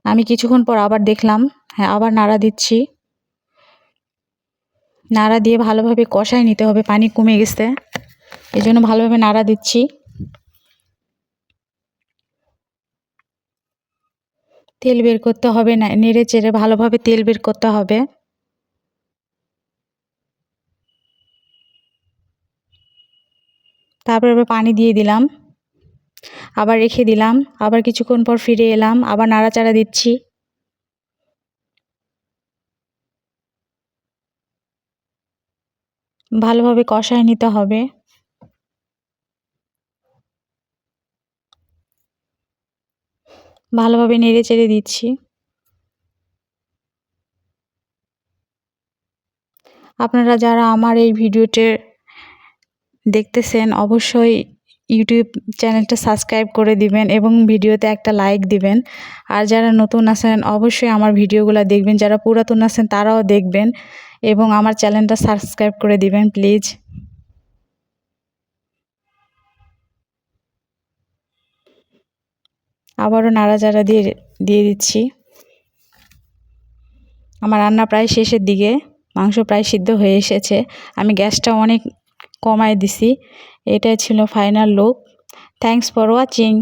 আমি কিছুক্ষণ পর আবার দেখলাম, হ্যাঁ আবার নাড়া দিচ্ছি। নাড়া দিয়ে ভালোভাবে কষায় নিতে হবে, পানি কমে গেছে এই জন্য ভালোভাবে নাড়া দিচ্ছি। তেল বের করতে হবে, না নেড়ে চেড়ে ভালোভাবে তেল বের করতে হবে। তারপর আবার পানি দিয়ে দিলাম, আবার রেখে দিলাম, আবার কিছুক্ষণ পর ফিরে এলাম, আবার নাড়াচাড়া দিচ্ছি। ভালোভাবে কষায় নিতে হবে। ভালোভাবে নেড়ে চেড়ে দিচ্ছি। আপনারা যারা আমার এই ভিডিওটি দেখতেছেন অবশ্যই ইউটিউব চ্যানেলটা সাবস্ক্রাইব করে দিবেন এবং ভিডিওতে একটা লাইক দিবেন। আর যারা নতুন আছেন অবশ্যই আমার ভিডিওগুলো দেখবেন, যারা পুরাতন আছেন তারাও দেখবেন এবং আমার চ্যানেলটা সাবস্ক্রাইব করে দিবেন প্লিজ। আবারও নাড়াচাড়া দিয়ে দিচ্ছি। আমার রান্না প্রায় শেষের দিকে, মাংস প্রায় সিদ্ধ হয়ে এসেছে। আমি গ্যাসটা অনেক কমায় দিছি। এটাই ছিল final look. Thanks for watching.